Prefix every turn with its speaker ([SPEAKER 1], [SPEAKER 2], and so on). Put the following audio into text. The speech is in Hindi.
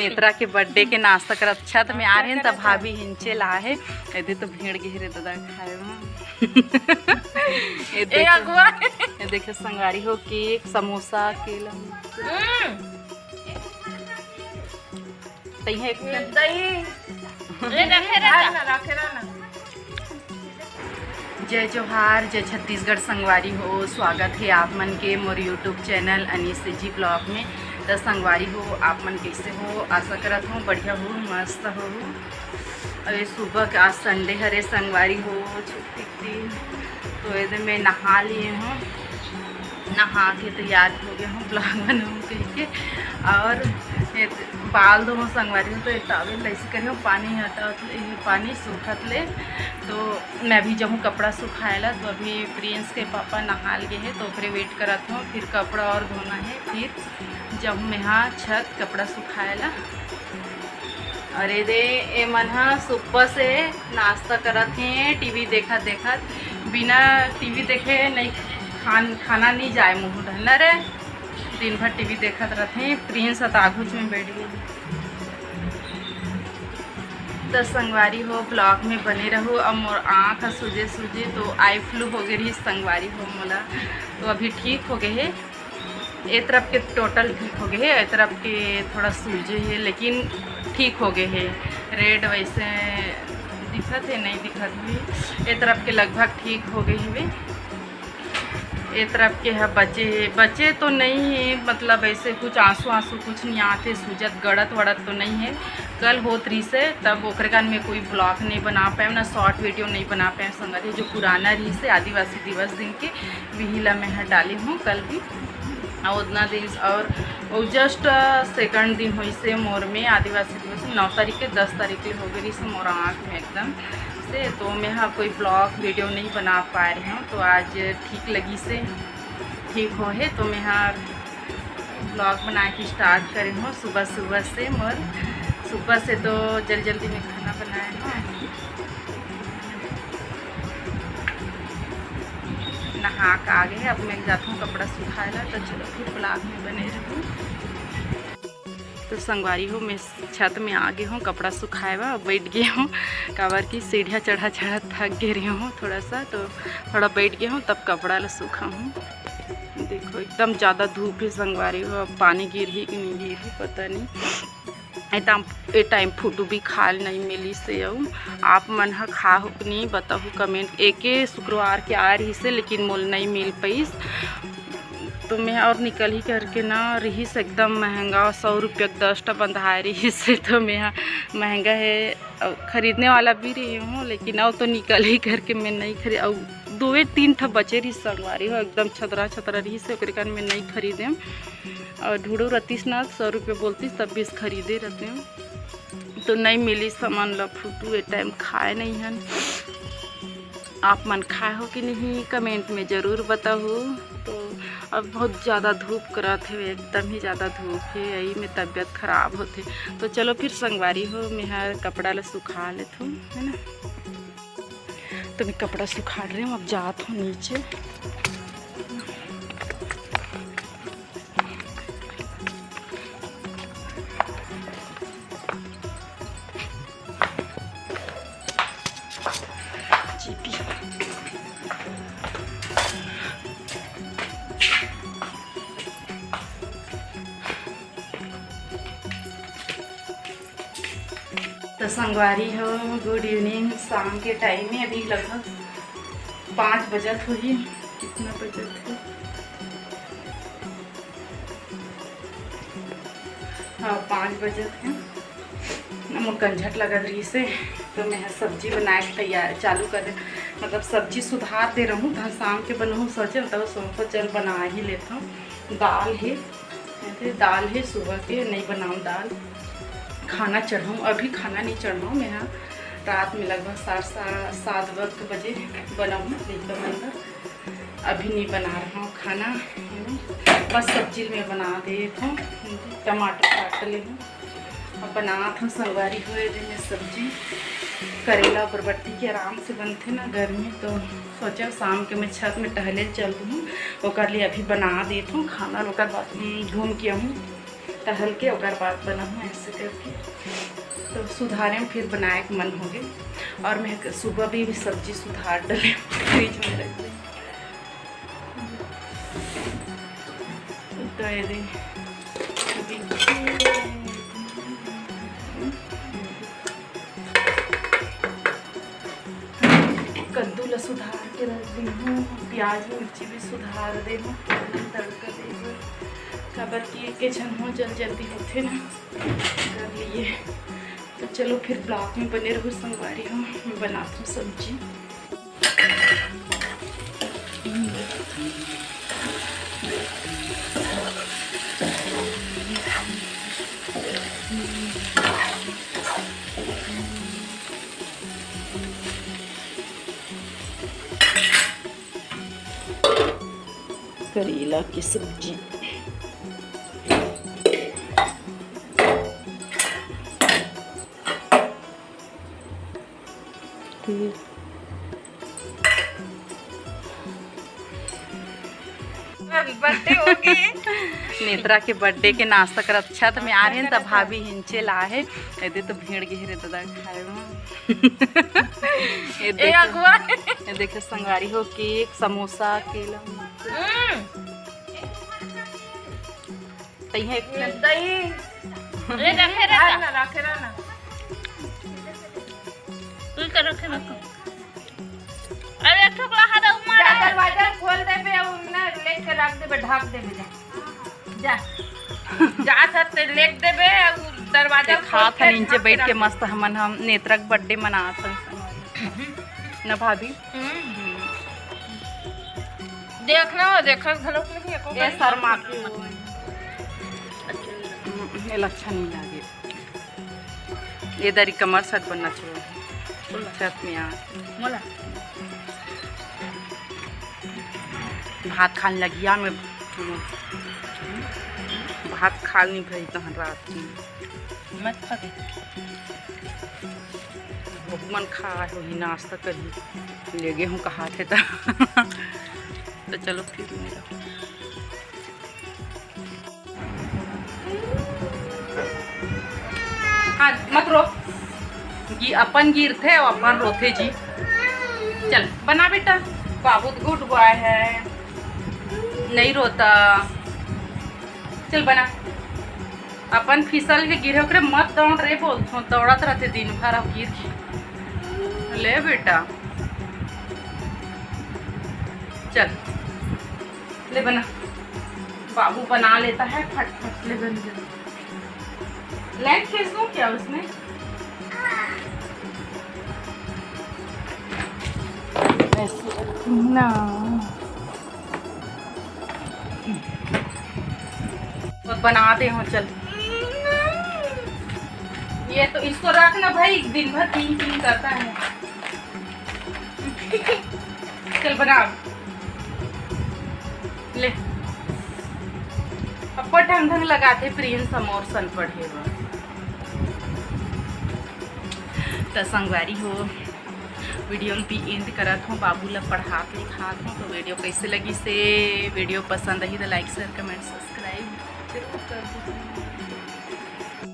[SPEAKER 1] नेत्रा के बर्थडे के नाश्ता करत छत में आ रहे हैं तब भाभी हिंचे ला है यदि तो भीड़ गहरे दादा खाए ये देखिए संगारी हो केक समोसा केला दही जय जोहार जय छत्तीसगढ़ संगवारी हो। स्वागत है आप मन के मोर यूट्यूब चैनल अनीस जी ब्लॉग में। तो संगवारी हो आप मन कैसे हो, आशा करत हूँ बढ़िया हो मस्त हो। अरे सुबह का आज संडे हरे संगवारी हो छुट्टी थी तो ये मैं नहा लिए हूँ, नहा के तैयार हो गया हूँ ब्लॉग बनाऊँ कह के। और बाल धो संगवारी तो टावल ऐसे करे हूँ पानी हटा पानी सूखत ले तो मैं भी जब कपड़ा सुखाएला तो अभी प्रिंस के पापा नहा गए हैं तो फिर वेट करत हूँ, फिर कपड़ा और धोना है, फिर जब मैं यहाँ छत कपड़ा सुखाएला। अरे दे ए मन सुबह से नाश्ता करत हैं, टीवी देखत देखत, बिना टीवी देखे नहीं खाना नहीं जाए मुँह ढलना रे। दिन भर टीवी देखत रहते हैं, प्रिंस आगुच में बैठ गई। तो संगवारी हो ब्लॉग में बने रहो। अब मोर आँख सूजे तो आई फ्लू हो गई रही संगवारी हो मोला, तो अभी ठीक हो गए है। एक तरफ के टोटल ठीक हो गए है, एक तरफ के थोड़ा सूजे है लेकिन ठीक हो गए है। रेड वैसे दिखत है नहीं दिखत भी, एक तरफ के लगभग ठीक हो गए है। एक तरफ के है बचे तो नहीं है, मतलब ऐसे कुछ आंसू कुछ नहीं आते, सूजत गड़त वड़त तो नहीं है। कल होत रही से तब ओकरे कारण में कोई ब्लॉग नहीं बना पाए ना शॉर्ट वीडियो नहीं बना पाए संगत। जो पुराना रही से आदिवासी दिवस दिन के विहिला में डाली हूँ कल भी और उतना दिन और जस्ट सेकंड दिन हुई से मोर में आदिवासी दिवस 9 तारीख के 10 तारीख के हो गई से मोर आँख में एकदम से, तो मैं हाँ कोई ब्लॉग वीडियो नहीं बना पा रही हूँ। तो आज ठीक लगी से ठीक हो है तो मैं हाँ ब्लॉग बना के स्टार्ट करी हूँ सुबह से। मोर सुबह से तो जल्दी में खाना बनाया है, नहा के आ गए। अब मैं जाता हूँ कपड़ा सुखाएला, तो चलो फिर ब्लॉग में बने रहूँ। तो संगवारी हो मैं छत में आ गई हूँ, कपड़ा सुखाएगा बैठ गई हूँ। काबर की सीढ़ियाँ चढ़ा थक गई रही हूँ थोड़ा सा, तो थोड़ा बैठ गई हूँ तब कपड़ा ला सूखा हूँ। देखो एकदम ज़्यादा धूप है संगवारी हो, अब पानी गिर ही कि नहीं गिर ही पता नहीं। ए टाइम फोटो भी खाल नहीं मिली से आप मन हा खा हो कि नहीं बताओ कमेंट। एक शुक्रवार के आ रही से लेकिन मोल नहीं मिल पाइस तो मैं और निकल ही करके ना रही से एकदम महंगा 100 रुपये 10 बंधा रही से, तो मैं यहाँ महंगा है ख़रीदने वाला भी रही हूँ लेकिन अब तो निकल ही करके मैं नहीं खरीद। और 2-3 ठा बचे रही संगवारी हो एकदम छतरा रही से ओकरे कारण मैं नहीं खरीदे। और ढूंढो रतीस ना 100 रुपये बोलतीस तब भी खरीदे रहते हैं तो नहीं मिली सामान ला फूटू। ए टाइम खाए नहीं हैं, आप मन खाए हो कि नहीं कमेंट में ज़रूर बताओ। तो अब बहुत ज़्यादा धूप करत है, एकदम ही ज़्यादा धूप है, यही में तबीयत ख़राब होते। तो चलो फिर संगवारी हो मैं हर कपड़ा ला सुखा लेती हूँ है ना। तो मैं कपड़ा सुखा रही हूँ, अब जात हूँ नीचे। तो संगवारी हो गुड इवनिंग, शाम के टाइम में अभी लगभग 5 बजत हुई। कितना बजत है? हाँ 5 बजत है। नमक कंझट लगा रही से तो मैं सब्जी बनाए तैयार चालू कर दे, मतलब सब्जी सुधार दे रहा हूँ। तो शाम के बनूँ सोचे तो सोचा चल बना ही लेता हूँ। दाल है सुबह के नहीं बनाऊँ दाल, खाना चढ़ाऊँ अभी खाना नहीं चढ़ाऊँ मैं यहाँ रात में लगभग 7 बजे बनाऊँ अंदर, अभी नहीं बना रहा हूँ खाना, बस सब्जी में बना देता हूँ। टमाटर काट ले हूँ और बना था संगवारी हुए में सब्जी। करेला बरबट्टी के आराम से बनते ना गर्मी, तो सोचा शाम के मैं छत में टहले चलती हूँ, ओकर लिए अभी बना देती हूँ खाना। ओकर बाद घूम के हूँ टहल के और बाद बनाऊँ ऐसे करके, तो सुधारे में फिर बनाए के मन हो गए। और मैं सुबह भी सब्जी सुधार डाले फ्रिज में रख दी। कद्दू ला सुधार के रख दी हूँ, प्याज मिर्ची भी सुधार दे हूँ, तड़का दे खबर किए के जन हो जल्दी होते ना कर लिए। तो चलो फिर ब्लॉक में बने रहो, संगवारी हूँ मैं बनाती हूँ सब्जी। करेला की सब्जी
[SPEAKER 2] बर्थडे हो गए।
[SPEAKER 1] नेत्रा के बर्थडे के नाश्ता कर अच्छा तो मैं आ रहे हैं तब भाभी हिंचे ला है ये तो भीड़ गहरे दादा खाए ये देखो संगारी हो केक समोसा केला तई है
[SPEAKER 2] दही रखे रहना तू कर रखे रखो। अरे ठोकला हादा उमारा दरवाजा खोल दे बे और ना लेके रख दे बे ढक दे बे जा जा सकते लेट दे बे और दरवाजा
[SPEAKER 1] खा था नीचे बैठ के मस्त हम नेत्रा का बर्थडे मनात ना भाभी
[SPEAKER 2] देखना देखा घलो के एको
[SPEAKER 1] ये शर्मा ये अच्छा नहीं लागे ये दरी कमर सेट बनना चाहिए छत में आ
[SPEAKER 2] मोला
[SPEAKER 1] भात खाने लगी यार मैं भात खा नहीं भाई तहन रात में
[SPEAKER 2] मत खा
[SPEAKER 1] मन खा हो ही नाश्ता करी ले गए हूँ कहा थे तो चलो फिर मेरा हाँ मत रो अपन गिर थे और अपन रोथे जी। चल बना बेटा, बाबू गुड बॉय है नहीं रोता। चल बना, अपन फिसल के गिरे ओकरे मत दौड़ रे बोल दौड़त रहते दिन भर अब गिर ले बेटा। चल ले बना, बाबू बना लेता है फट फट ले बन जा। लाइट खींच दूं क्या उसमें? ऐसे ना बनाते हो। चल ये तो इसको रखना भाई, दिन भर तीन तीन करता है। चल बना ले, अब ढंग ढंग लगाते प्रिंस समोर सन पढ़ेगा तो संगवारी हो। वीडियो भी एंड करत हूँ, बाबू ला पढ़ात लिखात हूँ। तो वीडियो कैसे लगी से वीडियो पसंद आई तो लाइक शेयर कमेंट सब्सक्राइब जरूर कर दीजिए।